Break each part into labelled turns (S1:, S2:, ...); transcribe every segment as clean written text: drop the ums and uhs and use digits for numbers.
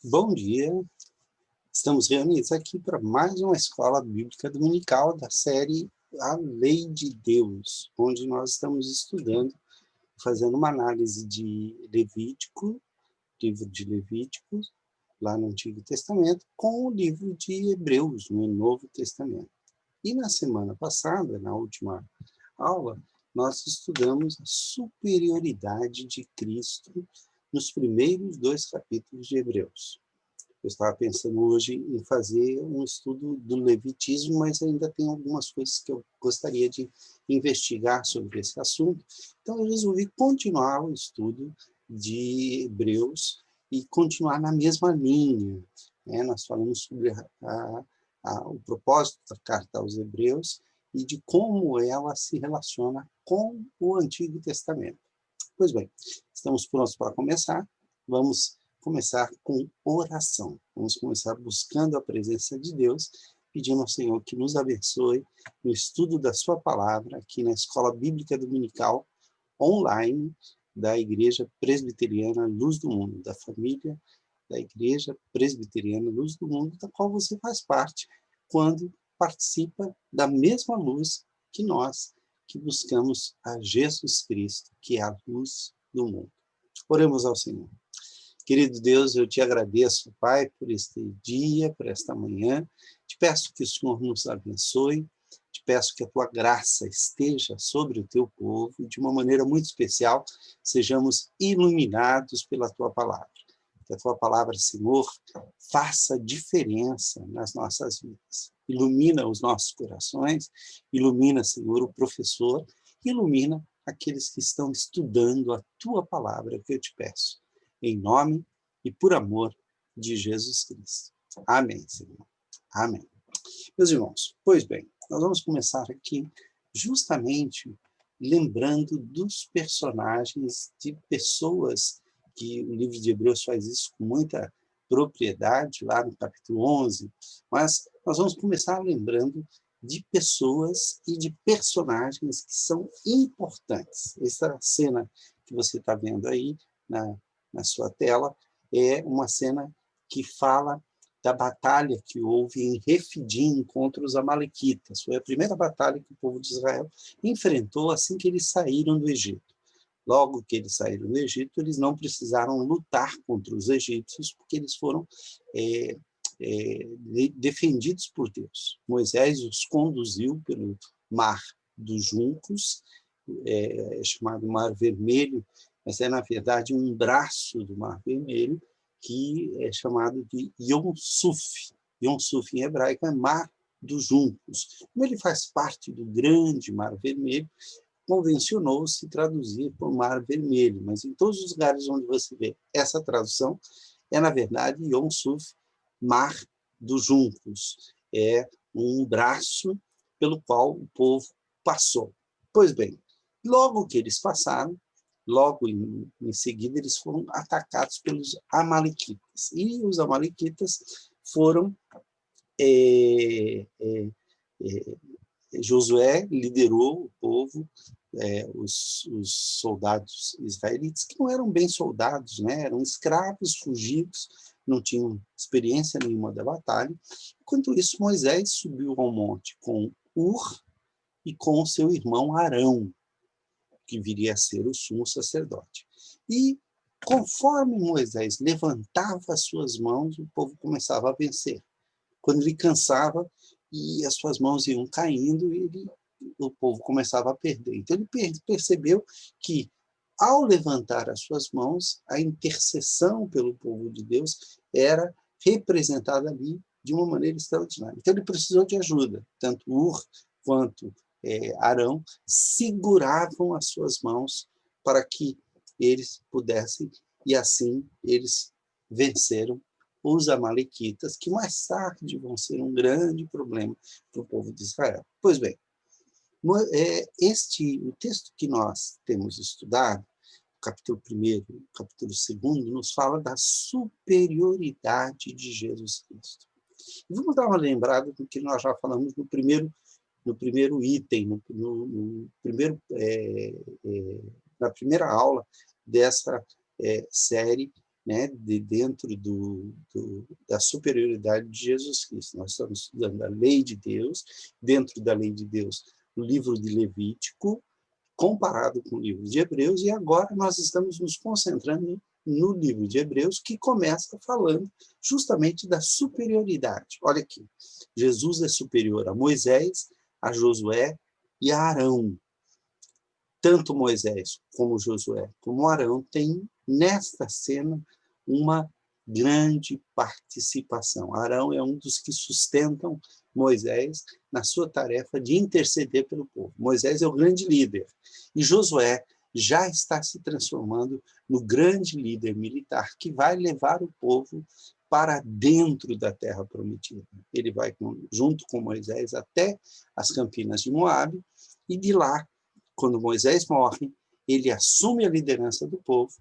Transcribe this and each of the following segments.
S1: Bom dia, estamos reunidos aqui para mais uma escola bíblica dominical da série A Lei de Deus, onde nós estamos estudando, fazendo uma análise de Levítico, livro de Levítico, lá no Antigo Testamento, com o livro de Hebreus, no Novo Testamento. E na semana passada, na última aula, nós estudamos a superioridade de Cristo nos primeiros 2 capítulos de Hebreus. Eu estava pensando hoje em fazer um estudo do levitismo, mas ainda tem algumas coisas que eu gostaria de investigar sobre esse assunto. Então, eu resolvi continuar o estudo de Hebreus e continuar na mesma linha, né? Nós falamos sobre o propósito da carta aos Hebreus e de como ela se relaciona com o Antigo Testamento. Pois bem, estamos prontos para começar. Vamos começar com oração. Vamos começar buscando a presença de Deus, pedindo ao Senhor que nos abençoe no estudo da sua palavra aqui na Escola Bíblica Dominical online da Igreja Presbiteriana Luz do Mundo, da família da Igreja Presbiteriana Luz do Mundo, da qual você faz parte quando participa da mesma luz que nós, que buscamos a Jesus Cristo, que é a luz do mundo. Oremos ao Senhor. Querido Deus, eu te agradeço, Pai, por este dia, por esta manhã. Te peço que o Senhor nos abençoe. Te peço que a tua graça esteja sobre o teu povo e, de uma maneira muito especial, sejamos iluminados pela tua palavra. Que a tua palavra, Senhor, faça diferença nas nossas vidas. Ilumina os nossos corações, ilumina, Senhor, o professor, ilumina aqueles que estão estudando a tua palavra, que eu te peço. Em nome e por amor de Jesus Cristo. Amém, Senhor. Amém. Meus irmãos, pois bem, nós vamos começar aqui justamente lembrando dos personagens de pessoas que o livro de Hebreus faz isso com muita propriedade, lá no capítulo 11, mas nós vamos começar lembrando de pessoas e de personagens que são importantes. Essa cena que você está vendo aí na sua tela é uma cena que fala da batalha que houve em Refidim contra os amalequitas. Foi a primeira batalha que o povo de Israel enfrentou assim que eles saíram do Egito. Logo que eles saíram do Egito, eles não precisaram lutar contra os egípcios, porque eles foram defendidos por Deus. Moisés os conduziu pelo Mar dos Juncos, chamado Mar Vermelho, mas é, na verdade, um braço do Mar Vermelho, que é chamado de Yom Suf. Yom Suf, em hebraico, é Mar dos Juncos. Como ele faz parte do grande Mar Vermelho, convencionou-se traduzir por Mar Vermelho, mas em todos os lugares onde você vê essa tradução, é, na verdade, Yom Suf, Mar dos Juncos. É um braço pelo qual o povo passou. Pois bem, logo que eles passaram, logo em seguida, eles foram atacados pelos amalequitas. E os amalequitas foram... Josué liderou o povo, os soldados israelitas, que não eram bem soldados, né? Eram escravos fugidos, não tinham experiência nenhuma da batalha. Enquanto isso, Moisés subiu ao monte com Ur e com o seu irmão Arão, que viria a ser o sumo sacerdote. E, conforme Moisés levantava as suas mãos, o povo começava a vencer. Quando ele cansava e as suas mãos iam caindo, o povo começava a perder. Então, ele percebeu que, ao levantar as suas mãos, a intercessão pelo povo de Deus era representada ali de uma maneira extraordinária. Então, ele precisou de ajuda. Tanto Ur quanto Arão seguravam as suas mãos para que eles pudessem, e assim eles venceram os amalequitas, que mais tarde vão ser um grande problema para o povo de Israel. Pois bem, o texto que nós temos estudado, capítulo 1, capítulo 2, nos fala da superioridade de Jesus Cristo. E vamos dar uma lembrada do que nós já falamos no primeiro item, na primeira aula dessa série né, dentro da superioridade de Jesus Cristo. Nós estamos estudando a lei de Deus, dentro da lei de Deus, o livro de Levítico, comparado com o livro de Hebreus, e agora nós estamos nos concentrando no livro de Hebreus, que começa falando justamente da superioridade. Olha aqui, Jesus é superior a Moisés, a Josué e a Arão. Tanto Moisés como Josué, como Arão, têm nesta cena uma grande participação. Arão é um dos que sustentam Moisés na sua tarefa de interceder pelo povo. Moisés é o grande líder. E Josué já está se transformando no grande líder militar que vai levar o povo para dentro da terra prometida. Ele vai junto com Moisés até as campinas de Moabe, e de lá, quando Moisés morre, ele assume a liderança do povo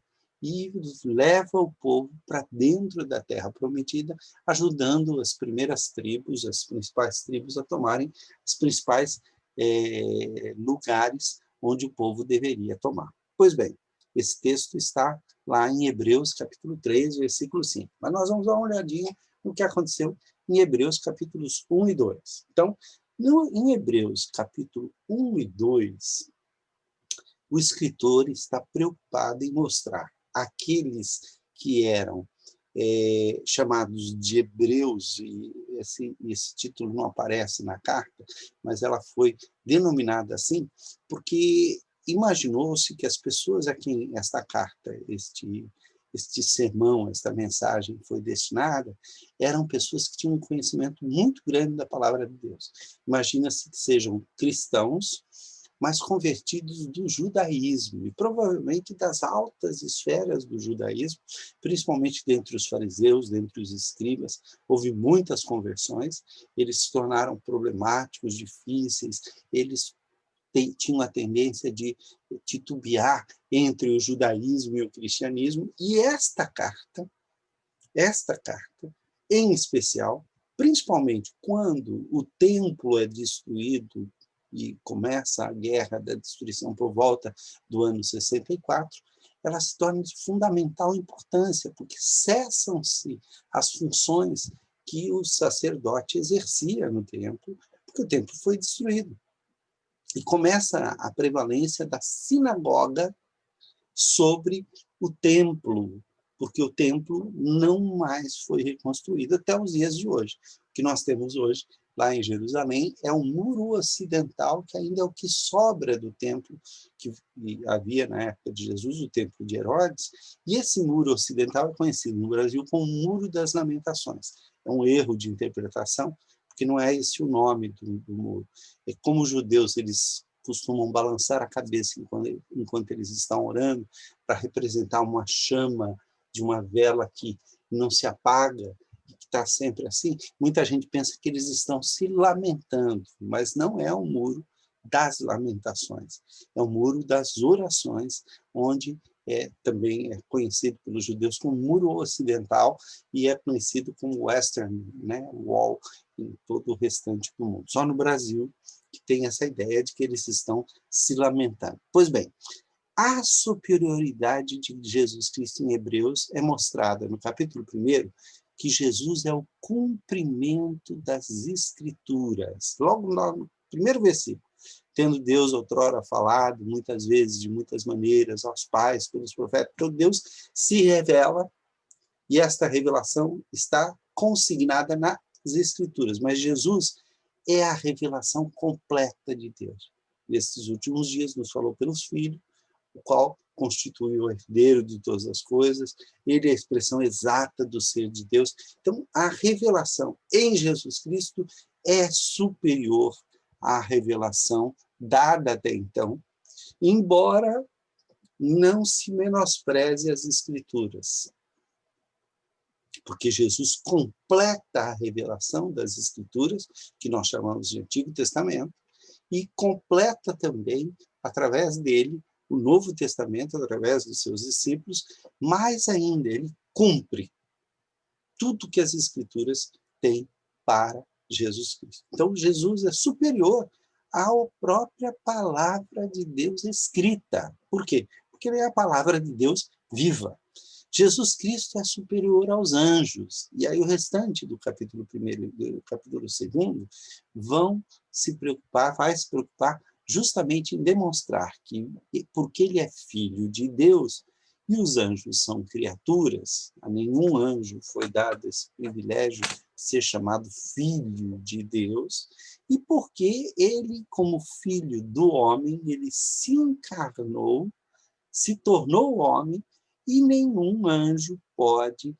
S1: e leva o povo para dentro da terra prometida, ajudando as primeiras tribos, as principais tribos, a tomarem os principais lugares onde o povo deveria tomar. Pois bem, esse texto está lá em Hebreus, capítulo 3, versículo 5. Mas nós vamos dar uma olhadinha no que aconteceu em Hebreus, capítulos 1 e 2. Então, em Hebreus, capítulo 1 e 2, o escritor está preocupado em mostrar aqueles que eram chamados de hebreus, e esse título não aparece na carta, mas ela foi denominada assim, porque imaginou-se que as pessoas a quem esta carta, este sermão, esta mensagem foi destinada, eram pessoas que tinham um conhecimento muito grande da palavra de Deus. Imagina-se que sejam cristãos, mas convertidos do judaísmo, e provavelmente das altas esferas do judaísmo, principalmente dentre os fariseus, dentre os escribas, houve muitas conversões, eles se tornaram problemáticos, difíceis, eles tinham a tendência de titubear entre o judaísmo e o cristianismo, e esta carta, em especial, principalmente quando o templo é destruído e começa a guerra da destruição por volta do ano 64, ela se torna de fundamental importância, porque cessam-se as funções que o sacerdote exercia no templo, porque o templo foi destruído. E começa a prevalência da sinagoga sobre o templo, porque o templo não mais foi reconstruído até os dias de hoje. O que nós temos hoje, lá em Jerusalém, é um muro ocidental, que ainda é o que sobra do templo que havia na época de Jesus, o templo de Herodes, e esse muro ocidental é conhecido no Brasil como Muro das Lamentações. É um erro de interpretação, porque não é esse o nome do muro. É como os judeus, eles costumam balançar a cabeça enquanto eles estão orando, para representar uma chama de uma vela que não se apaga, que está sempre assim. Muita gente pensa que eles estão se lamentando, mas não é um muro das lamentações, é um muro das orações, onde também é conhecido pelos judeus como muro ocidental e é conhecido como Western, né, Wall, em todo o restante do mundo. Só no Brasil que tem essa ideia de que eles estão se lamentando. Pois bem, a superioridade de Jesus Cristo em Hebreus é mostrada no capítulo 1, que Jesus é o cumprimento das Escrituras. Logo no primeiro versículo, tendo Deus outrora falado, muitas vezes, de muitas maneiras, aos pais, pelos profetas, então Deus se revela, e esta revelação está consignada nas Escrituras, mas Jesus é a revelação completa de Deus. Nesses últimos dias nos falou pelos filhos, o qual constitui o herdeiro de todas as coisas, ele é a expressão exata do ser de Deus. Então, a revelação em Jesus Cristo é superior à revelação dada até então, embora não se menospreze as Escrituras, porque Jesus completa a revelação das Escrituras, que nós chamamos de Antigo Testamento, e completa também, através dele, o Novo Testamento, através dos seus discípulos, mais ainda, ele cumpre tudo que as Escrituras têm para Jesus Cristo. Então, Jesus é superior à própria palavra de Deus escrita. Por quê? Porque ele é a palavra de Deus viva. Jesus Cristo é superior aos anjos. E aí o restante do capítulo 1º e do capítulo 2º vai se preocupar justamente em demonstrar que, porque ele é filho de Deus, e os anjos são criaturas, a nenhum anjo foi dado esse privilégio de ser chamado filho de Deus, e porque ele, como filho do homem, ele se encarnou, se tornou homem, e nenhum anjo pode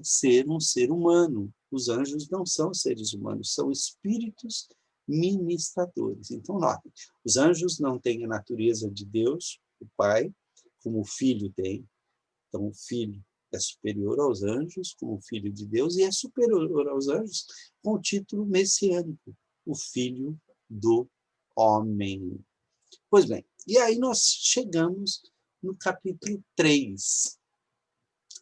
S1: ser um ser humano. Os anjos não são seres humanos, são espíritos ministradores. Então, notem, os anjos não têm a natureza de Deus, o Pai, como o Filho tem. Então, o Filho é superior aos anjos, como Filho de Deus, e é superior aos anjos com o título messiânico, o Filho do Homem. Pois bem, e aí nós chegamos no capítulo 3,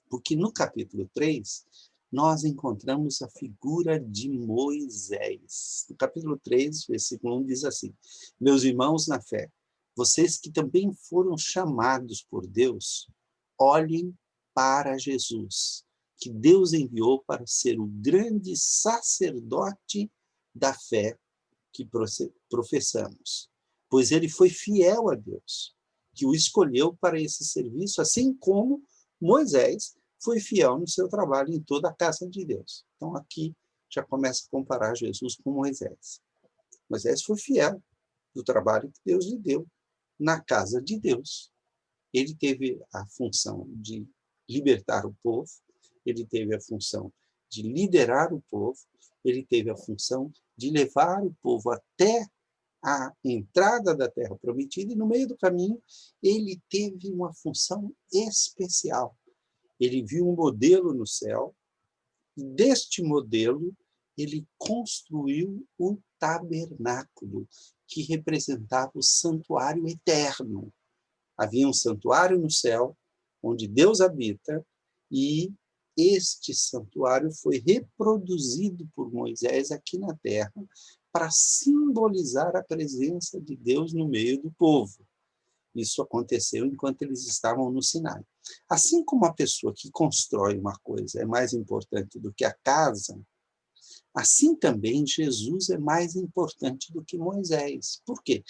S1: porque no capítulo 3 nós encontramos a figura de Moisés. No capítulo 3, versículo 1 diz assim: meus irmãos na fé, vocês que também foram chamados por Deus, olhem para Jesus, que Deus enviou para ser o grande sacerdote da fé que professamos, pois ele foi fiel a Deus, que o escolheu para esse serviço, assim como Moisés foi fiel no seu trabalho em toda a casa de Deus. Então, aqui já começa a comparar Jesus com Moisés. Moisés foi fiel no trabalho que Deus lhe deu na casa de Deus. Ele teve a função de libertar o povo, ele teve a função de liderar o povo, ele teve a função de levar o povo até a entrada da Terra Prometida, e no meio do caminho ele teve uma função especial. Ele viu um modelo no céu, e deste modelo ele construiu o tabernáculo, que representava o santuário eterno. Havia um santuário no céu, onde Deus habita, e este santuário foi reproduzido por Moisés aqui na terra para simbolizar a presença de Deus no meio do povo. Isso aconteceu enquanto eles estavam no Sinai. Assim como a pessoa que constrói uma coisa é mais importante do que a casa, assim também Jesus é mais importante do que Moisés. Por quê?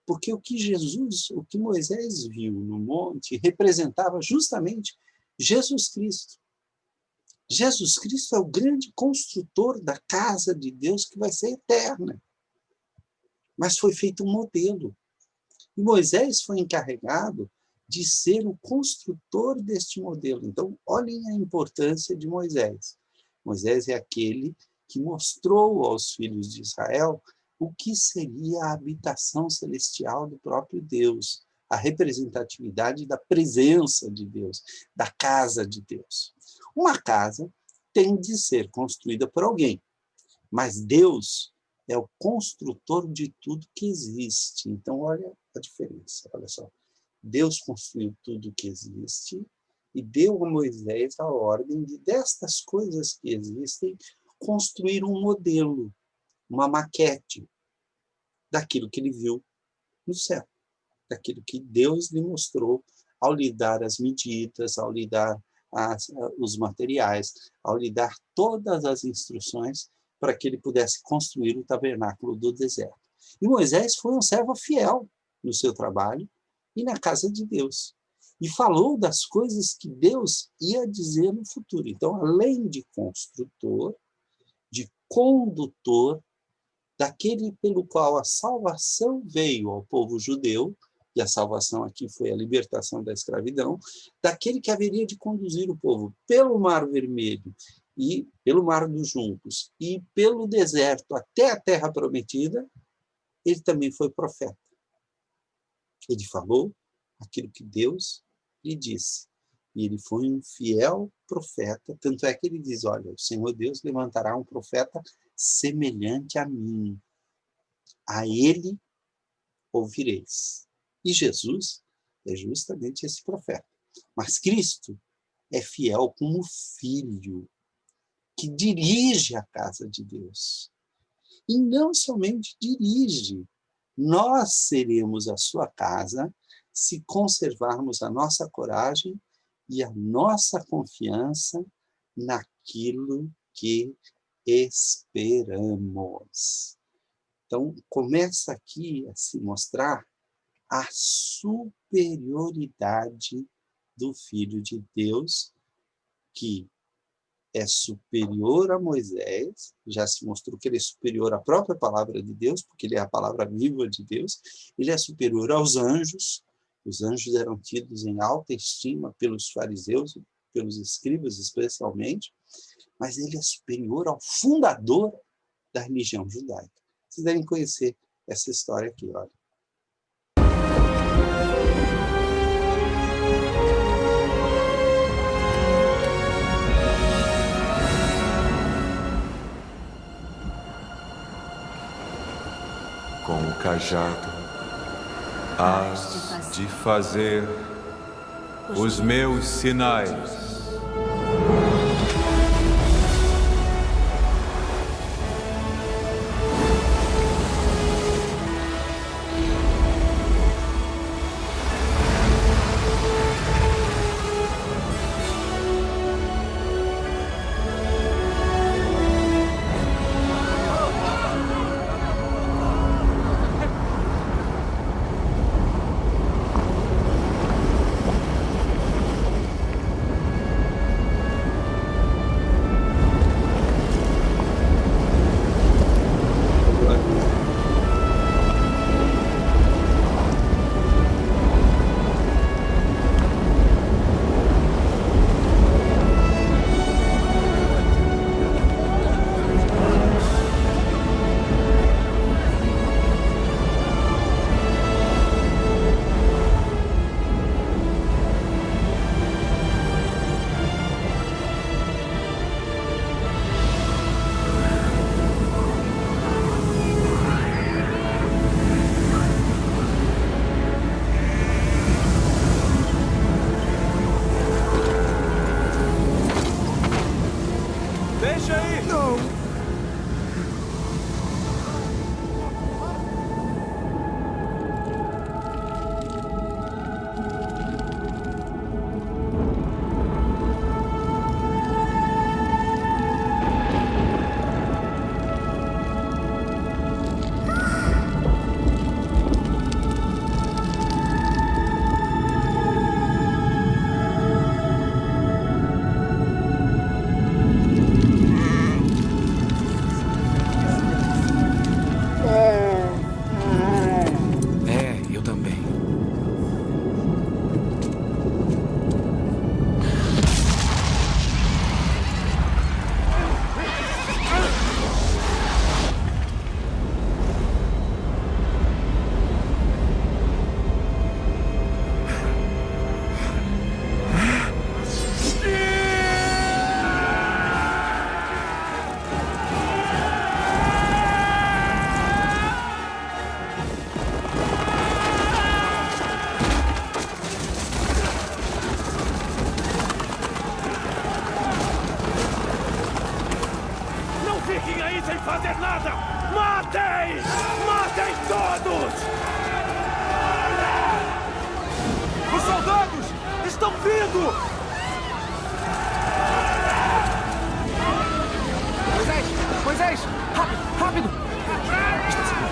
S1: Porque o que Moisés viu no monte representava justamente Jesus Cristo. Jesus Cristo é o grande construtor da casa de Deus que vai ser eterna. Mas foi feito um modelo. E Moisés foi encarregado de ser o construtor deste modelo. Então, olhem a importância de Moisés. Moisés é aquele que mostrou aos filhos de Israel o que seria a habitação celestial do próprio Deus, a representatividade da presença de Deus, da casa de Deus. Uma casa tem de ser construída por alguém, mas Deus é o construtor de tudo que existe. Então, olha a diferença, olha só. Deus construiu tudo que existe e deu a Moisés a ordem de, destas coisas que existem, construir um modelo, uma maquete daquilo que ele viu no céu, daquilo que Deus lhe mostrou ao lhe dar as medidas, ao lhe dar os materiais, ao lhe dar todas as instruções para que ele pudesse construir o tabernáculo do deserto. E Moisés foi um servo fiel no seu trabalho e na casa de Deus. E falou das coisas que Deus ia dizer no futuro. Então, além de construtor, de condutor, daquele pelo qual a salvação veio ao povo judeu, e a salvação aqui foi a libertação da escravidão, daquele que haveria de conduzir o povo pelo Mar Vermelho, e pelo Mar dos Juncos, e pelo deserto até a Terra Prometida, ele também foi profeta. Ele falou aquilo que Deus lhe disse. E ele foi um fiel profeta, tanto é que ele diz, olha, o Senhor Deus levantará um profeta semelhante a mim. A ele ouvireis. E Jesus é justamente esse profeta. Mas Cristo é fiel como filho, que dirige a casa de Deus. E não somente dirige, nós seremos a sua casa se conservarmos a nossa coragem e a nossa confiança naquilo que esperamos. Então, começa aqui a se mostrar a superioridade do Filho de Deus, que é superior a Moisés, já se mostrou que ele é superior à própria palavra de Deus, porque ele é a palavra viva de Deus, ele é superior aos anjos, os anjos eram tidos em alta estima pelos fariseus, pelos escribas especialmente, mas ele é superior ao fundador da religião judaica. Vocês devem conhecer essa história aqui, olha.
S2: Com o cajado, hás de fazer os meus sinais.
S3: Deixa aí! Não!
S4: Eu também.
S3: Fiquem aí sem fazer nada! Matem! Matem todos! Os soldados estão vindo!
S4: Moisés! Moisés! Rápido! Rápido! Está seguro.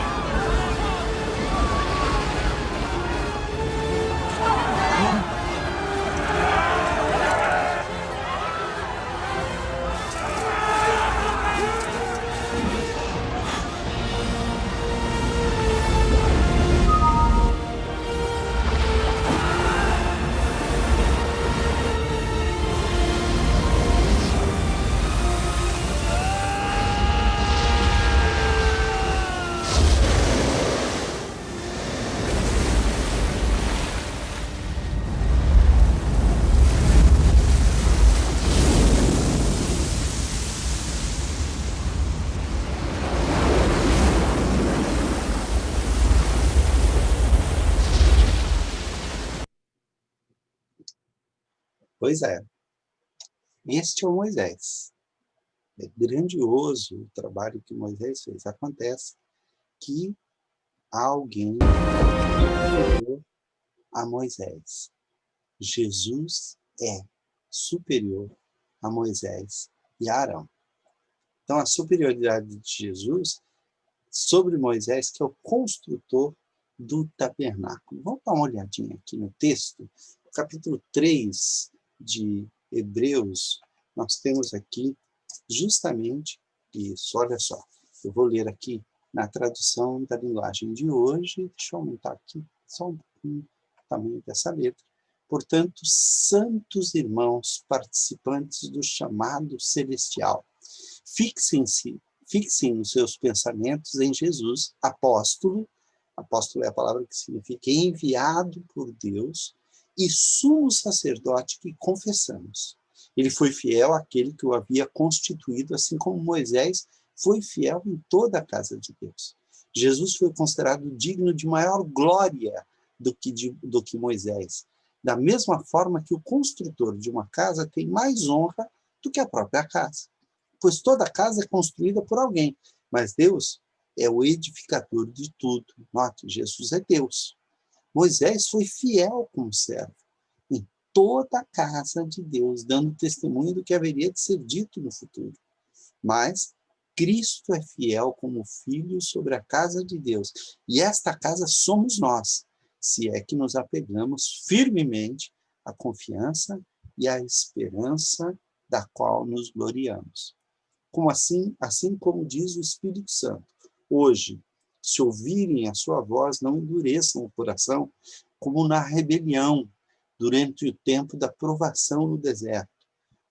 S1: Pois é, este é o Moisés. É grandioso o trabalho que Moisés fez. Acontece que alguém entregou a Moisés. Jesus é superior a Moisés e a Arão. Então, a superioridade de Jesus sobre Moisés, que é o construtor do tabernáculo. Vamos dar uma olhadinha aqui no texto, capítulo 3 de Hebreus, nós temos aqui justamente isso, olha só. Eu vou ler aqui na tradução da linguagem de hoje, deixa eu aumentar aqui só um pouquinho o tamanho dessa letra. Portanto, santos irmãos, participantes do chamado celestial, fixem os seus pensamentos em Jesus, apóstolo é a palavra que significa enviado por Deus, e sumo sacerdote que confessamos. Ele foi fiel àquele que o havia constituído, assim como Moisés foi fiel em toda a casa de Deus. Jesus foi considerado digno de maior glória do que Moisés, da mesma forma que o construtor de uma casa tem mais honra do que a própria casa. Pois toda casa é construída por alguém, mas Deus é o edificador de tudo. Note, Jesus é Deus. Moisés foi fiel como servo em toda a casa de Deus, dando testemunho do que haveria de ser dito no futuro. Mas Cristo é fiel como filho sobre a casa de Deus, e esta casa somos nós, se é que nos apegamos firmemente à confiança e à esperança da qual nos gloriamos. Como assim como diz o Espírito Santo, hoje, se ouvirem a sua voz, não endureçam o coração, como na rebelião, durante o tempo da provação no deserto,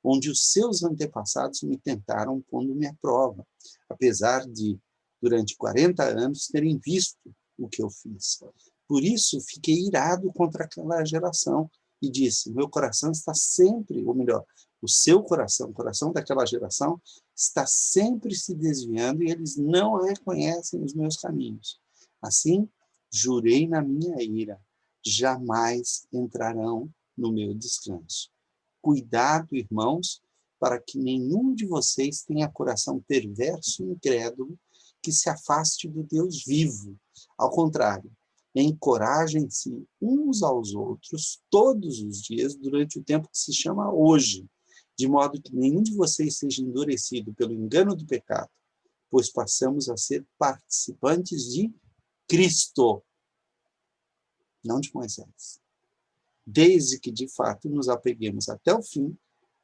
S1: onde os seus antepassados me tentaram pondo-me à prova, apesar de, durante 40 anos, terem visto o que eu fiz. Por isso, fiquei irado contra aquela geração e disse, meu coração está sempre, ou melhor, o seu coração, o coração daquela geração, está sempre se desviando e eles não reconhecem os meus caminhos. Assim, jurei na minha ira, jamais entrarão no meu descanso. Cuidado, irmãos, para que nenhum de vocês tenha coração perverso e incrédulo que se afaste do Deus vivo. Ao contrário, encorajem-se uns aos outros todos os dias durante o tempo que se chama hoje, de modo que nenhum de vocês seja endurecido pelo engano do pecado, pois passamos a ser participantes de Cristo, não de Moisés. Desde que, de fato, nos apeguemos até o fim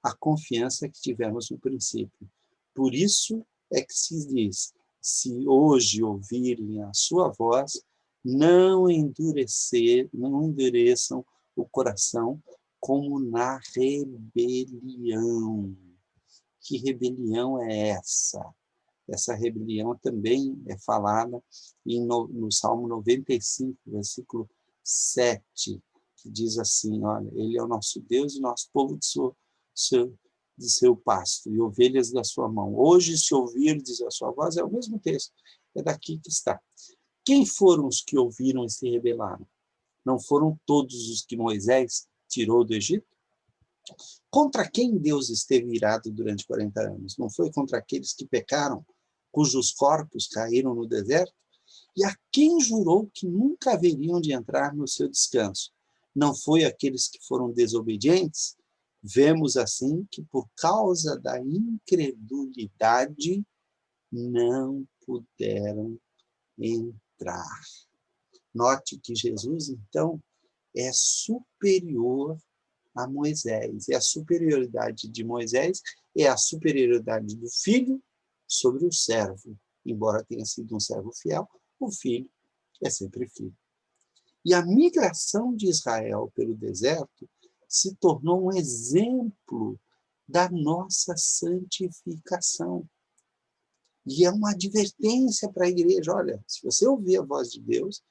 S1: à confiança que tivemos no princípio. Por isso é que se diz, se hoje ouvirem a sua voz, não endureçam o coração como na rebelião. Que rebelião é essa? Essa rebelião também é falada no Salmo 95, versículo 7, que diz assim, olha, ele é o nosso Deus e nosso povo de seu pasto, e ovelhas da sua mão. Hoje, se ouvirdes a sua voz, é o mesmo texto, é daqui que está. Quem foram os que ouviram e se rebelaram? Não foram todos os que Moisés tirou do Egito? Contra quem Deus esteve irado durante 40 anos? Não foi contra aqueles que pecaram, cujos corpos caíram no deserto? E a quem jurou que nunca haveriam de entrar no seu descanso? Não foi aqueles que foram desobedientes? Vemos assim que por causa da incredulidade não puderam entrar. Note que Jesus, então, é superior a Moisés. E a superioridade de Moisés é a superioridade do filho sobre o servo. Embora tenha sido um servo fiel, o filho é sempre filho. E a migração de Israel pelo deserto se tornou um exemplo da nossa santificação. E é uma advertência para a igreja. Olha, se você ouvir a voz de Deus,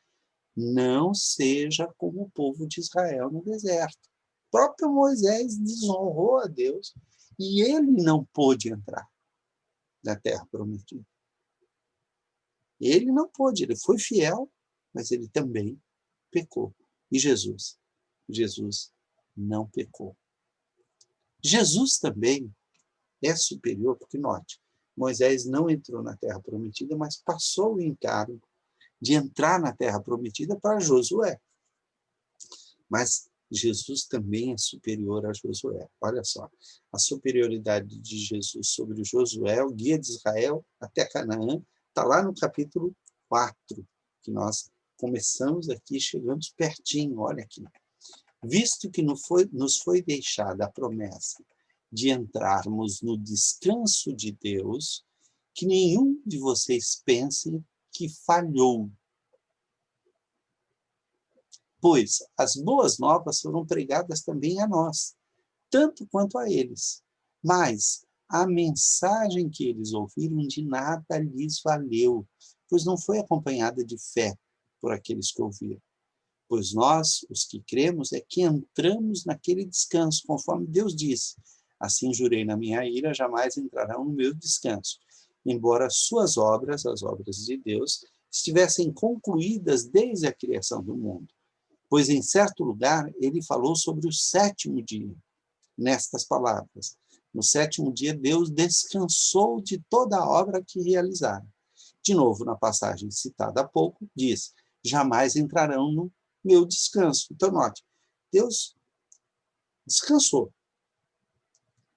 S1: não seja como o povo de Israel no deserto. O próprio Moisés desonrou a Deus e ele não pôde entrar na terra prometida. Ele não pôde, ele foi fiel, mas ele também pecou. E Jesus não pecou. Jesus também é superior, porque note, Moisés não entrou na terra prometida, mas passou o encargo de entrar na terra prometida para Josué. Mas Jesus também é superior a Josué. Olha só, a superioridade de Jesus sobre Josué, o guia de Israel até Canaã, está lá no capítulo 4, que nós começamos aqui, chegamos pertinho, olha aqui. Visto que nos foi deixada a promessa de entrarmos no descanso de Deus, que nenhum de vocês pense que falhou. Pois as boas novas foram pregadas também a nós, tanto quanto a eles. Mas a mensagem que eles ouviram de nada lhes valeu, pois não foi acompanhada de fé por aqueles que ouviram. Pois nós, os que cremos, é que entramos naquele descanso, conforme Deus disse. Assim jurei na minha ira, jamais entrarão no meu descanso. Embora suas obras, as obras de Deus, estivessem concluídas desde a criação do mundo. Pois em certo lugar ele falou sobre o sétimo dia, nestas palavras. No sétimo dia Deus descansou de toda a obra que realizara. De novo, na passagem citada há pouco, diz, jamais entrarão no meu descanso. Então, note, Deus descansou.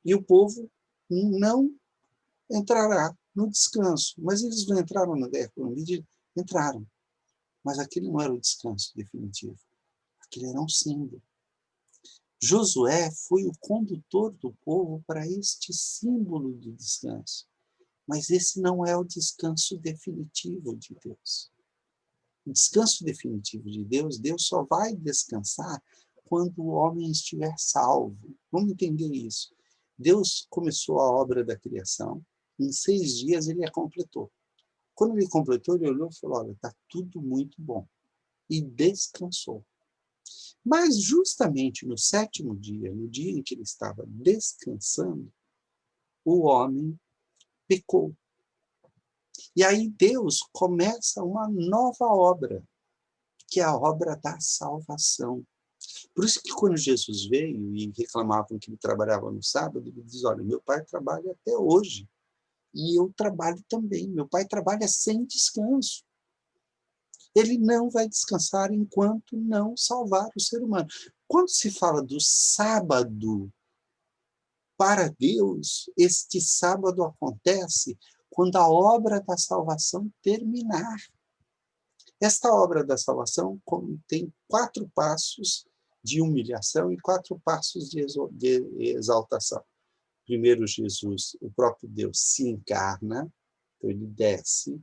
S1: E o povo não entrará no descanso. Mas eles não entraram na décima medida? Entraram. Mas aquele não era o descanso definitivo. Aquele era um símbolo. Josué foi o condutor do povo para este símbolo de descanso. Mas esse não é o descanso definitivo de Deus. O descanso definitivo de Deus, Deus só vai descansar quando o homem estiver salvo. Vamos entender isso. Deus começou a obra da criação, em 6 dias ele a completou. Quando ele completou, ele olhou e falou, olha, está tudo muito bom. E descansou. Mas justamente no 7º dia, no dia em que ele estava descansando, o homem pecou. E aí Deus começa uma nova obra, que é a obra da salvação. Por isso que quando Jesus veio e reclamavam que ele trabalhava no sábado, ele diz, olha, meu pai trabalha até hoje, e eu trabalho também. Meu pai trabalha sem descanso. Ele não vai descansar enquanto não salvar o ser humano. Quando se fala do sábado para Deus, este sábado acontece quando a obra da salvação terminar. Esta obra da salvação tem 4 passos de humilhação e 4 passos de exaltação. Primeiro, Jesus, o próprio Deus, se encarna, então ele desce,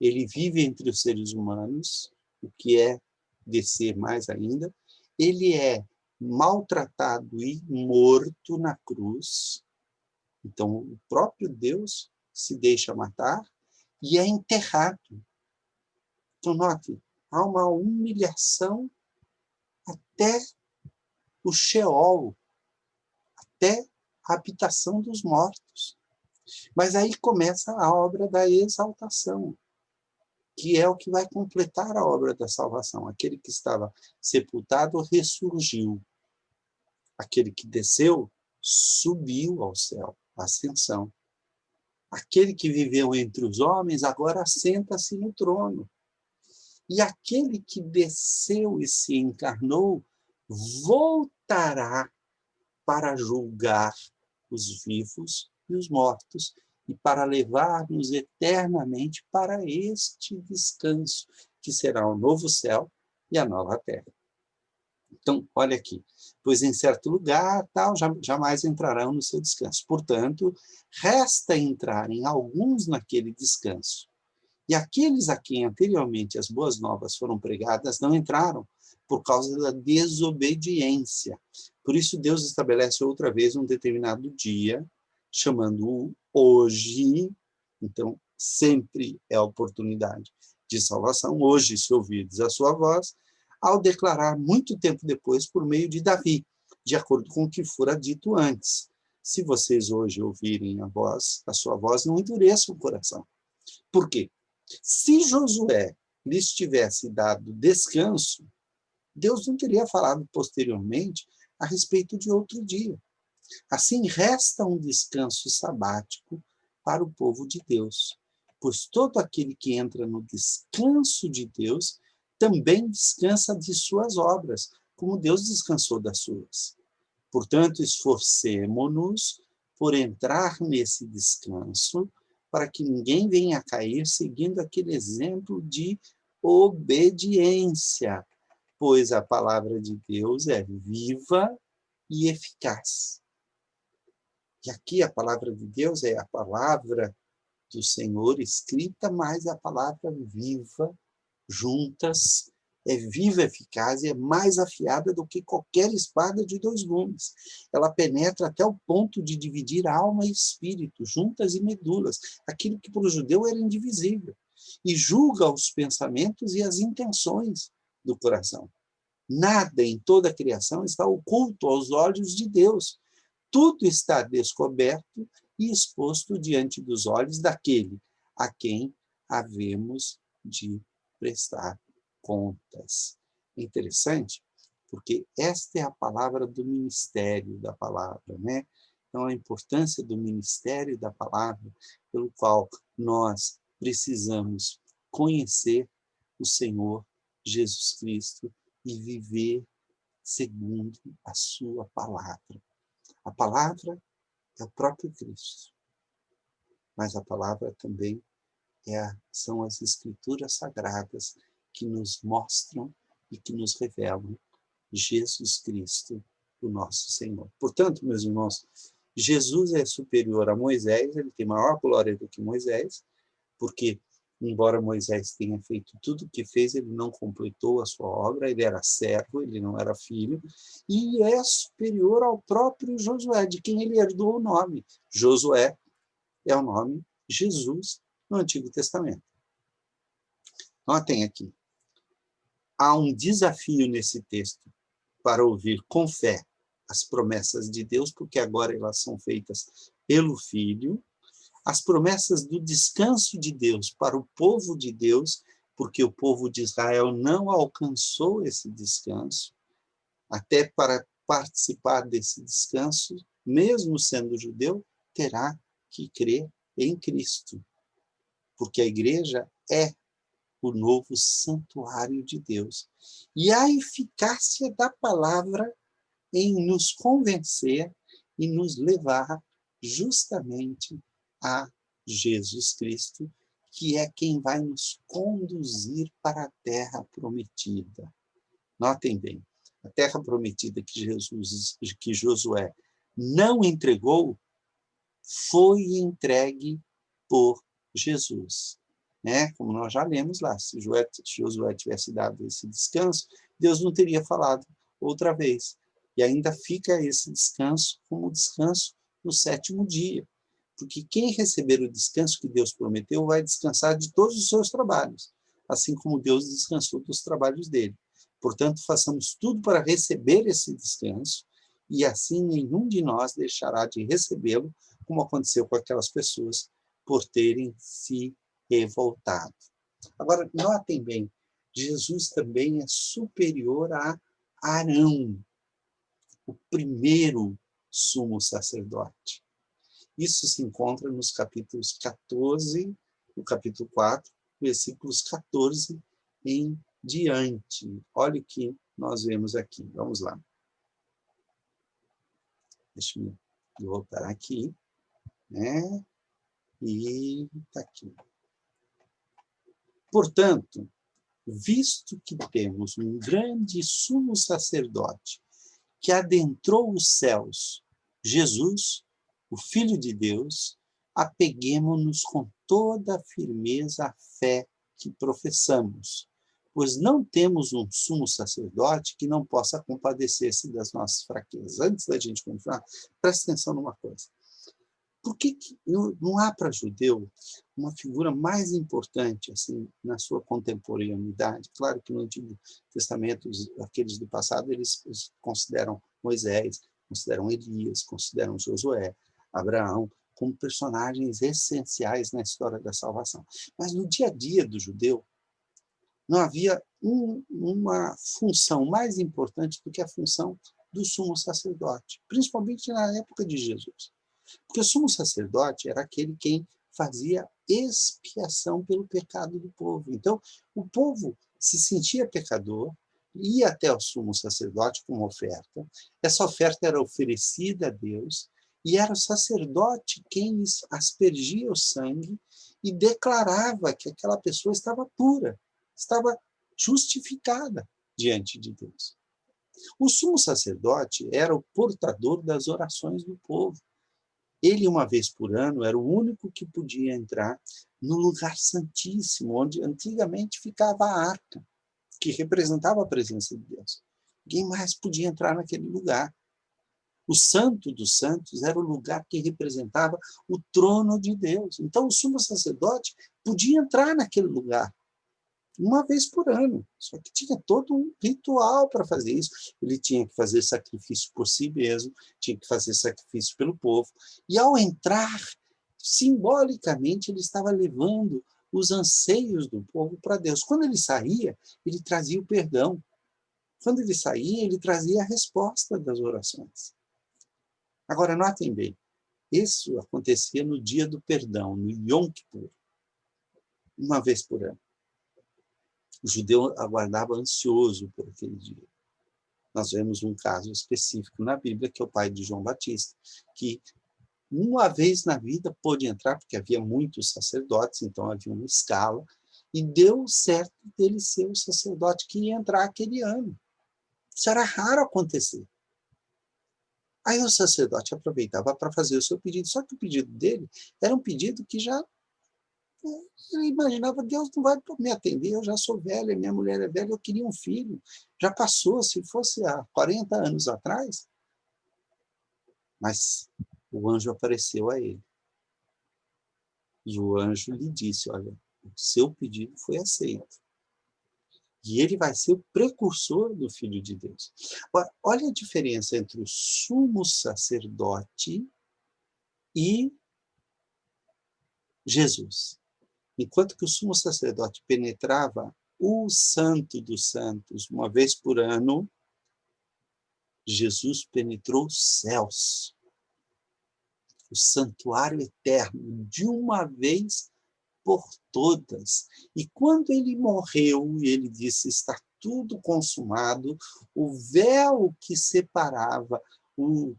S1: ele vive entre os seres humanos, o que é descer mais ainda, ele é maltratado e morto na cruz, então o próprio Deus se deixa matar e é enterrado. Então, note, há uma humilhação até o Sheol, até a habitação dos mortos. Mas aí começa a obra da exaltação, que é o que vai completar a obra da salvação. Aquele que estava sepultado ressurgiu. Aquele que desceu subiu ao céu, a ascensão. Aquele que viveu entre os homens agora assenta-se no trono. E aquele que desceu e se encarnou voltará para julgar os vivos e os mortos e para levar-nos eternamente para este descanso, que será o novo céu e a nova terra. Então, olha aqui. Pois em certo lugar, tal, jamais entrarão no seu descanso. Portanto, resta entrarem alguns naquele descanso. E aqueles a quem anteriormente as boas novas foram pregadas não entraram, por causa da desobediência. Por isso Deus estabelece outra vez um determinado dia, chamando-o hoje. Então, sempre é a oportunidade de salvação. Hoje, se ouvirdes a sua voz, ao declarar muito tempo depois por meio de Davi, de acordo com o que fora dito antes. Se vocês hoje ouvirem a sua voz, não endureçam o coração. Por quê? Se Josué lhes tivesse dado descanso, Deus não teria falado posteriormente a respeito de outro dia. Assim, resta um descanso sabático para o povo de Deus, pois todo aquele que entra no descanso de Deus também descansa de suas obras, como Deus descansou das suas. Portanto, esforcemo-nos por entrar nesse descanso, para que ninguém venha a cair seguindo aquele exemplo de obediência, pois a palavra de Deus é viva e eficaz. E aqui a palavra de Deus é a palavra do Senhor escrita, mas a palavra viva, juntas, é viva, eficaz e é mais afiada do que qualquer espada de 2 gumes. Ela penetra até o ponto de dividir alma e espírito, juntas e medulas, aquilo que para o judeu era indivisível, e julga os pensamentos e as intenções do coração. Nada em toda a criação está oculto aos olhos de Deus. Tudo está descoberto e exposto diante dos olhos daquele a quem havemos de prestar contas. É interessante, porque esta é a palavra do ministério da palavra, né? Então, a importância do ministério da palavra, pelo qual nós precisamos conhecer o Senhor Jesus Cristo e viver segundo a sua palavra. A palavra é o próprio Cristo, mas a palavra também são as Escrituras Sagradas que nos mostram e que nos revelam Jesus Cristo, o nosso Senhor. Portanto, meus irmãos, Jesus é superior a Moisés, ele tem maior glória do que Moisés, porque, embora Moisés tenha feito tudo o que fez, ele não completou a sua obra, ele era servo, ele não era filho, e é superior ao próprio Josué, de quem ele herdou o nome. Josué é o nome Jesus no Antigo Testamento. Notem aqui, há um desafio nesse texto para ouvir com fé as promessas de Deus, porque agora elas são feitas pelo Filho, as promessas do descanso de Deus para o povo de Deus, porque o povo de Israel não alcançou esse descanso, até para participar desse descanso, mesmo sendo judeu, terá que crer em Cristo, porque a igreja é o novo santuário de Deus. E a eficácia da palavra em nos convencer e nos levar justamente a Jesus Cristo, que é quem vai nos conduzir para a terra prometida. Notem bem, a terra prometida que Josué não entregou foi entregue por Jesus. Né? Como nós já lemos lá, se Josué tivesse dado esse descanso, Deus não teria falado outra vez. E ainda fica esse descanso como descanso no 7º dia. Porque quem receber o descanso que Deus prometeu vai descansar de todos os seus trabalhos, assim como Deus descansou dos trabalhos dele. Portanto, façamos tudo para receber esse descanso, e assim nenhum de nós deixará de recebê-lo, como aconteceu com aquelas pessoas por terem se revoltado. Agora, notem bem, Jesus também é superior a Arão, o primeiro sumo sacerdote. Isso se encontra nos capítulos 14, no capítulo 4, versículos 14 em diante. Olha o que nós vemos aqui. Vamos lá. Deixa eu voltar aqui. Né? E está aqui. Portanto, visto que temos um grande sumo sacerdote que adentrou os céus, Jesus, o Filho de Deus, apeguemo-nos com toda a firmeza à fé que professamos, pois não temos um sumo sacerdote que não possa compadecer-se das nossas fraquezas. Antes da gente continuar, presta atenção numa coisa. Por que não há para judeu uma figura mais importante assim na sua contemporaneidade? Claro que no Antigo Testamento, aqueles do passado, eles consideram Moisés, consideram Elias, consideram Josué, Abraão, como personagens essenciais na história da salvação. Mas no dia a dia do judeu, não havia uma função mais importante do que a função do sumo sacerdote, principalmente na época de Jesus. Porque o sumo sacerdote era aquele quem fazia expiação pelo pecado do povo. Então, o povo se sentia pecador, ia até o sumo sacerdote com uma oferta. Essa oferta era oferecida a Deus e era o sacerdote quem aspergia o sangue e declarava que aquela pessoa estava pura, estava justificada diante de Deus. O sumo sacerdote era o portador das orações do povo. Ele, uma vez por ano, era o único que podia entrar no lugar santíssimo, onde antigamente ficava a arca, que representava a presença de Deus. Ninguém mais podia entrar naquele lugar. O Santo dos Santos era o lugar que representava o trono de Deus. Então, o sumo sacerdote podia entrar naquele lugar uma vez por ano. Só que tinha todo um ritual para fazer isso. Ele tinha que fazer sacrifício por si mesmo, tinha que fazer sacrifício pelo povo. E ao entrar, simbolicamente, ele estava levando os anseios do povo para Deus. Quando ele saía, ele trazia o perdão. Quando ele saía, ele trazia a resposta das orações. Agora, notem bem, isso acontecia no dia do perdão, no Yom Kippur, uma vez por ano. O judeu aguardava ansioso por aquele dia. Nós vemos um caso específico na Bíblia, que é o pai de João Batista, que uma vez na vida pôde entrar, porque havia muitos sacerdotes, então havia uma escala, e deu certo dele ser o sacerdote que ia entrar aquele ano. Isso era raro acontecer. Aí o sacerdote aproveitava para fazer o seu pedido, só que o pedido dele era um pedido que já... Eu imaginava, Deus não vai me atender, eu já sou velha, minha mulher é velha, eu queria um filho. Já passou, se fosse há 40 anos atrás. Mas o anjo apareceu a ele. E o anjo lhe disse, olha, o seu pedido foi aceito. E ele vai ser o precursor do Filho de Deus. Olha a diferença entre o sumo sacerdote e Jesus. Enquanto que o sumo sacerdote penetrava o Santo dos Santos uma vez por ano, Jesus penetrou os céus, o santuário eterno, de uma vez por todas. E quando ele morreu, ele disse, está tudo consumado, o véu que separava o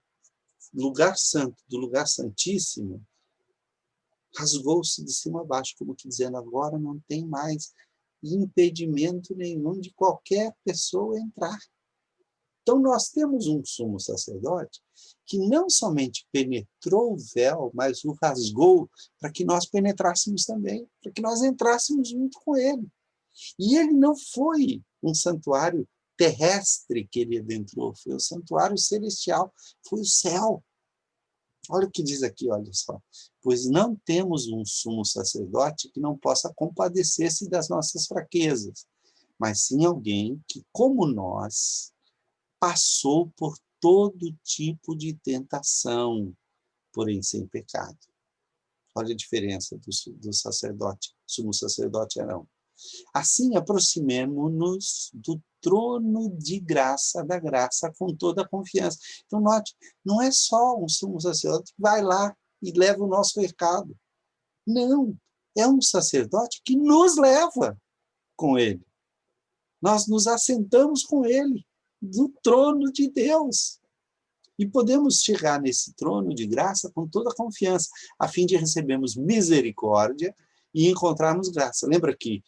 S1: lugar santo do lugar santíssimo rasgou-se de cima a baixo, como que dizendo, agora não tem mais impedimento nenhum de qualquer pessoa entrar. Então nós temos um sumo sacerdote que não somente penetrou o véu, mas o rasgou para que nós penetrássemos também, para que nós entrássemos junto com ele. E ele não foi um santuário terrestre que ele adentrou, foi um santuário celestial, foi o céu. Olha o que diz aqui, olha só. Pois não temos um sumo sacerdote que não possa compadecer-se das nossas fraquezas, mas sim alguém que, como nós, passou por todo tipo de tentação, porém sem pecado. Olha a diferença do sacerdote, sumo sacerdote Arão. Assim, aproximemo-nos do trono de graça, da graça, com toda a confiança. Então, note, não é só um sumo sacerdote que vai lá e leva o nosso recado. Não, é um sacerdote que nos leva com ele. Nós nos assentamos com ele, no trono de Deus. E podemos chegar nesse trono de graça com toda a confiança, a fim de recebermos misericórdia e encontrarmos graça. Lembra que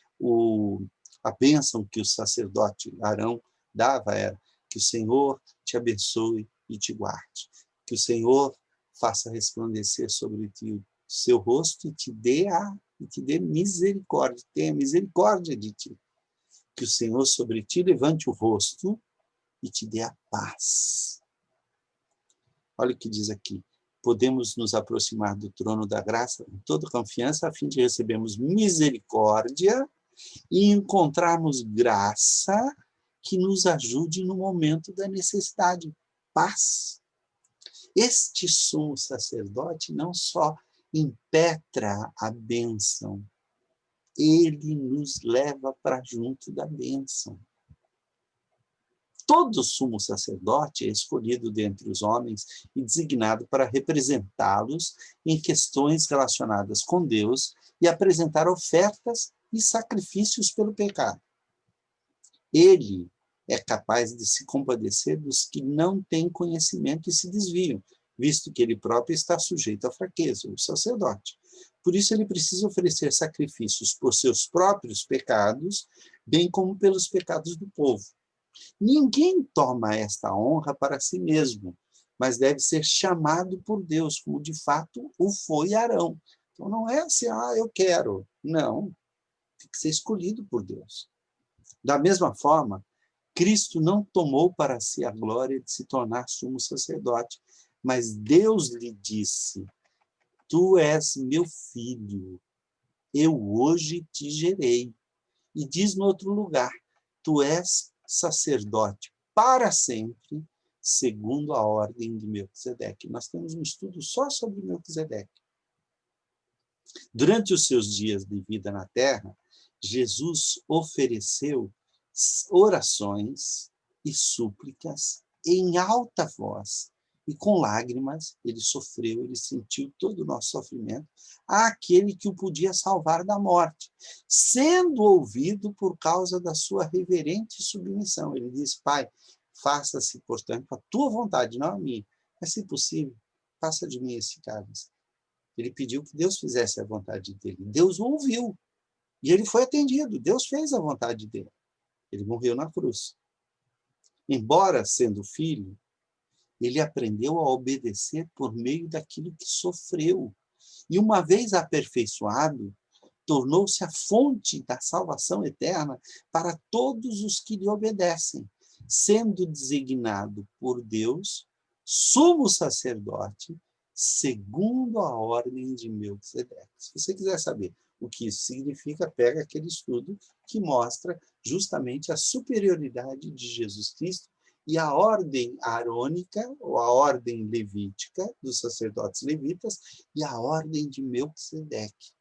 S1: a bênção que o sacerdote Arão dava era que o Senhor te abençoe e te guarde. Que o Senhor faça resplandecer sobre ti o seu rosto e te dê misericórdia, tenha misericórdia de ti. Que o Senhor sobre ti levante o rosto e te dê a paz. Olha o que diz aqui. Podemos nos aproximar do trono da graça com toda confiança, a fim de recebermos misericórdia e encontrarmos graça que nos ajude no momento da necessidade. Paz. Este sumo sacerdote não só impetra a bênção, ele nos leva para junto da bênção. Todo sumo sacerdote é escolhido dentre os homens e designado para representá-los em questões relacionadas com Deus e apresentar ofertas e sacrifícios pelo pecado. Ele é capaz de se compadecer dos que não têm conhecimento e se desviam, visto que ele próprio está sujeito à fraqueza, o sacerdote. Por isso ele precisa oferecer sacrifícios por seus próprios pecados, bem como pelos pecados do povo. Ninguém toma esta honra para si mesmo, mas deve ser chamado por Deus, como de fato o foi Arão. Então não é assim, eu quero. Não, tem que ser escolhido por Deus. Da mesma forma, Cristo não tomou para si a glória de se tornar sumo sacerdote, mas Deus lhe disse: tu és meu filho, eu hoje te gerei. E diz no outro lugar: tu és sacerdote para sempre, segundo a ordem de Melquisedeque. Nós temos um estudo só sobre Melquisedeque. Durante os seus dias de vida na terra, Jesus ofereceu orações e súplicas em alta voz, e com lágrimas ele sofreu, ele sentiu todo o nosso sofrimento, àquele que o podia salvar da morte, sendo ouvido por causa da sua reverente submissão. Ele disse: Pai, faça-se, portanto, a tua vontade, não a minha, mas, se possível, faça de mim esse cálice. Ele pediu que Deus fizesse a vontade dele. Deus o ouviu. E ele foi atendido. Deus fez a vontade dele. Ele morreu na cruz. Embora sendo filho, ele aprendeu a obedecer por meio daquilo que sofreu. E uma vez aperfeiçoado, tornou-se a fonte da salvação eterna para todos os que lhe obedecem, sendo designado por Deus sumo sacerdote, segundo a ordem de Melquisedeque. Se você quiser saber o que isso significa, pega aquele estudo que mostra justamente a superioridade de Jesus Cristo e a ordem arônica, ou a ordem levítica, dos sacerdotes levitas, e a ordem de Melquisedeque.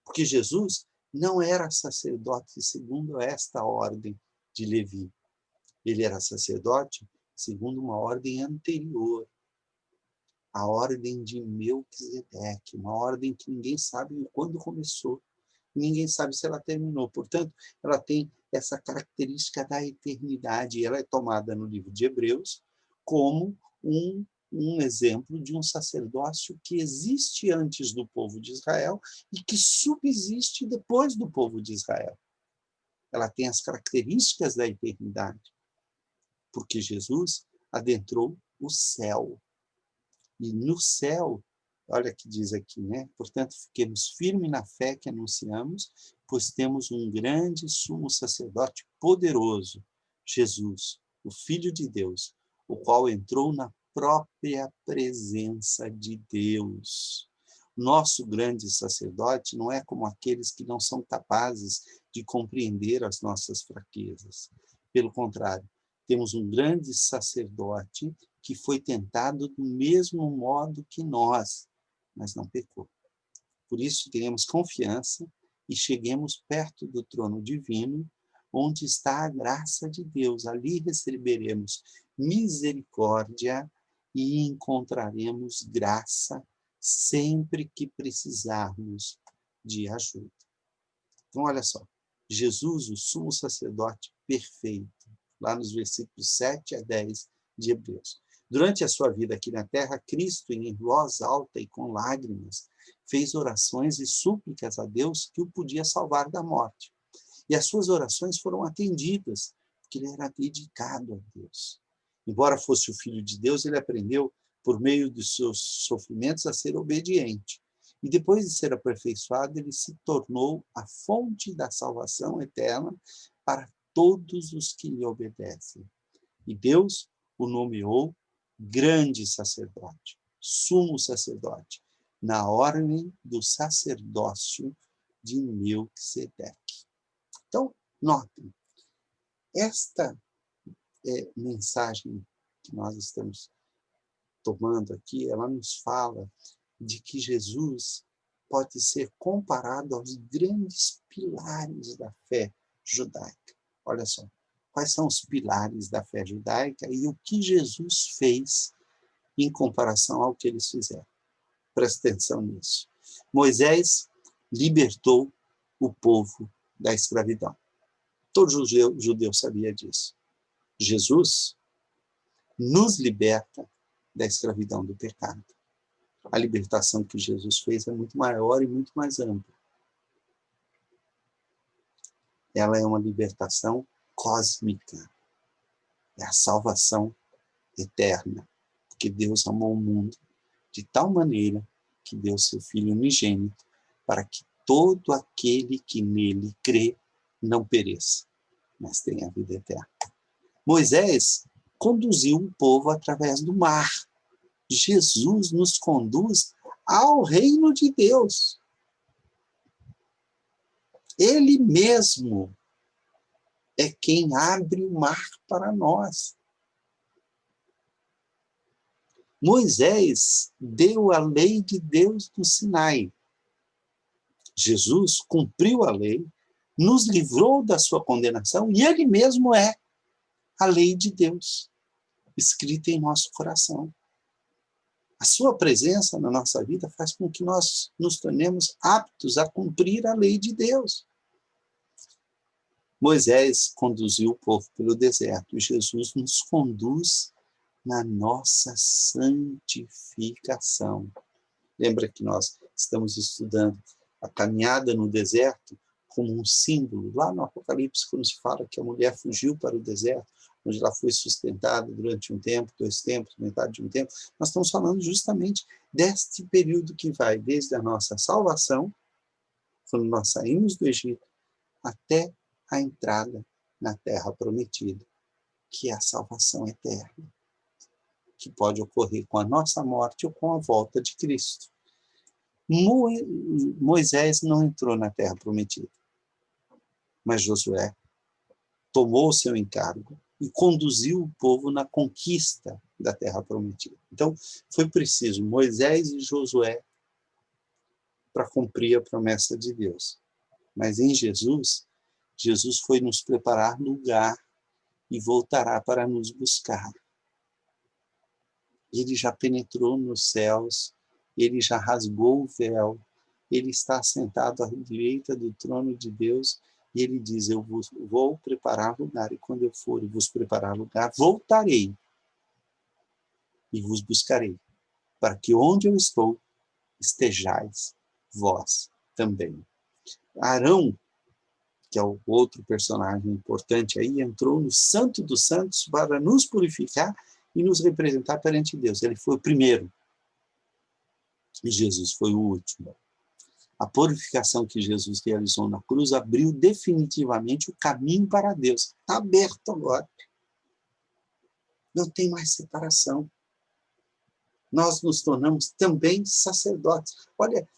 S1: Porque Jesus não era sacerdote segundo esta ordem de Levi. Ele era sacerdote segundo uma ordem anterior, a ordem de Melquisedeque, uma ordem que ninguém sabe quando começou, ninguém sabe se ela terminou. Portanto, ela tem essa característica da eternidade. Ela é tomada no livro de Hebreus como um exemplo de um sacerdócio que existe antes do povo de Israel e que subsiste depois do povo de Israel. Ela tem as características da eternidade, porque Jesus adentrou o céu. E no céu, olha que diz aqui, né? Portanto, fiquemos firmes na fé que anunciamos, pois temos um grande sumo sacerdote poderoso, Jesus, o Filho de Deus, o qual entrou na própria presença de Deus. Nosso grande sacerdote não é como aqueles que não são capazes de compreender as nossas fraquezas. Pelo contrário, temos um grande sacerdote que foi tentado do mesmo modo que nós, mas não pecou. Por isso, tenhamos confiança e cheguemos perto do trono divino, onde está a graça de Deus. Ali receberemos misericórdia e encontraremos graça sempre que precisarmos de ajuda. Então, olha só, Jesus, o sumo sacerdote perfeito, lá nos versículos 7 a 10 de Hebreus. Durante a sua vida aqui na terra, Cristo, em voz alta e com lágrimas, fez orações e súplicas a Deus que o podia salvar da morte. E as suas orações foram atendidas, porque ele era dedicado a Deus. Embora fosse o Filho de Deus, ele aprendeu, por meio dos seus sofrimentos, a ser obediente. E depois de ser aperfeiçoado, ele se tornou a fonte da salvação eterna para todos os que lhe obedecem. E Deus o nomeou grande sacerdote, sumo sacerdote, na ordem do sacerdócio de Melquisedeque. Então, notem, esta mensagem que nós estamos tomando aqui, ela nos fala de que Jesus pode ser comparado aos grandes pilares da fé judaica. Olha só, quais são os pilares da fé judaica e o que Jesus fez em comparação ao que eles fizeram. Presta atenção nisso. Moisés libertou o povo da escravidão. Todo judeu sabia disso. Jesus nos liberta da escravidão do pecado. A libertação que Jesus fez é muito maior e muito mais ampla. Ela é uma libertação cósmica. É a salvação eterna. Porque Deus amou o mundo de tal maneira que deu seu Filho unigênito para que todo aquele que nele crê não pereça, mas tenha vida eterna. Moisés conduziu o povo através do mar. Jesus nos conduz ao reino de Deus. Ele mesmo é quem abre o mar para nós. Moisés deu a lei de Deus no Sinai. Jesus cumpriu a lei, nos livrou da sua condenação e ele mesmo é a lei de Deus, escrita em nosso coração. A sua presença na nossa vida faz com que nós nos tornemos aptos a cumprir a lei de Deus. Moisés conduziu o povo pelo deserto e Jesus nos conduz na nossa santificação. Lembra que nós estamos estudando a caminhada no deserto como um símbolo. Lá no Apocalipse, quando se fala que a mulher fugiu para o deserto, onde ela foi sustentada durante um tempo, 2 tempos, metade de um tempo, nós estamos falando justamente deste período que vai desde a nossa salvação, quando nós saímos do Egito, até a entrada na Terra Prometida, que é a salvação eterna, que pode ocorrer com a nossa morte ou com a volta de Cristo. Moisés não entrou na Terra Prometida, mas Josué tomou o seu encargo e conduziu o povo na conquista da Terra Prometida. Então, foi preciso Moisés e Josué para cumprir a promessa de Deus. Mas em Jesus, Jesus foi nos preparar lugar e voltará para nos buscar. Ele já penetrou nos céus, ele já rasgou o véu, ele está sentado à direita do trono de Deus e ele diz, eu vou preparar lugar, e quando eu for e vos preparar lugar, voltarei e vos buscarei, para que onde eu estou, estejais vós também. Arão, que é o outro personagem importante aí, entrou no Santo dos Santos para nos purificar e nos representar perante Deus. Ele foi o primeiro. E Jesus foi o último. A purificação que Jesus realizou na cruz abriu definitivamente o caminho para Deus. Está aberto agora. Não tem mais separação. Nós nos tornamos também sacerdotes. Olha,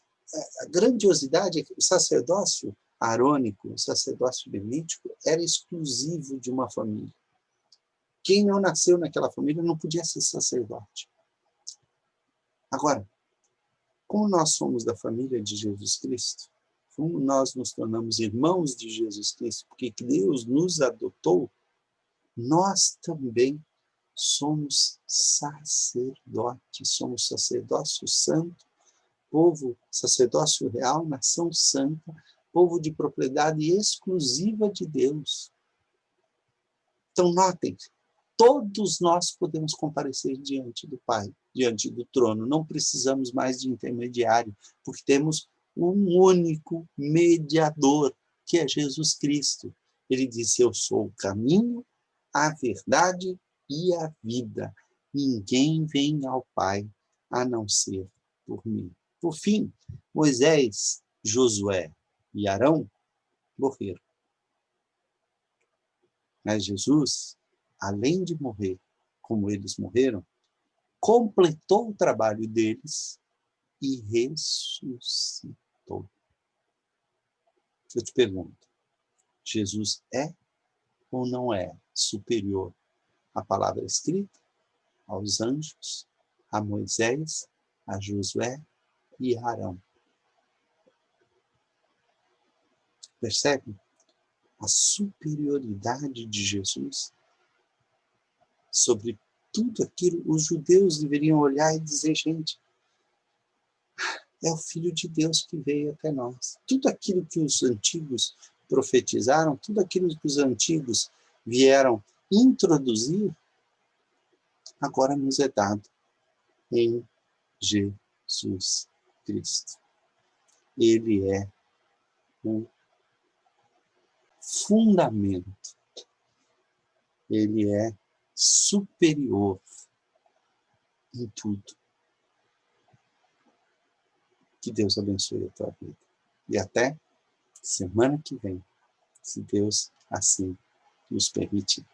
S1: a grandiosidade é que o sacerdócio arônico, o sacerdócio levítico, era exclusivo de uma família. Quem não nasceu naquela família não podia ser sacerdote. Agora, como nós somos da família de Jesus Cristo, como nós nos tornamos irmãos de Jesus Cristo, porque Deus nos adotou, nós também somos sacerdotes, somos sacerdócio santo, povo, sacerdócio real, nação santa, povo de propriedade exclusiva de Deus. Então, notem, todos nós podemos comparecer diante do Pai, diante do trono. Não precisamos mais de intermediário, porque temos um único mediador, que é Jesus Cristo. Ele disse, eu sou o caminho, a verdade e a vida. Ninguém vem ao Pai a não ser por mim. Por fim, Moisés, Josué e Arão morreram. Mas Jesus, além de morrer como eles morreram, completou o trabalho deles e ressuscitou. Eu te pergunto, Jesus é ou não é superior à palavra escrita, aos anjos, a Moisés, a Josué e a Arão? Percebe a superioridade de Jesus sobre tudo aquilo? Os judeus deveriam olhar e dizer, gente, é o Filho de Deus que veio até nós. Tudo aquilo que os antigos profetizaram, tudo aquilo que os antigos vieram introduzir, agora nos é dado em Jesus Cristo. Ele é o fundamento. Ele é superior em tudo. Que Deus abençoe a tua vida. E até semana que vem, se Deus assim nos permitir.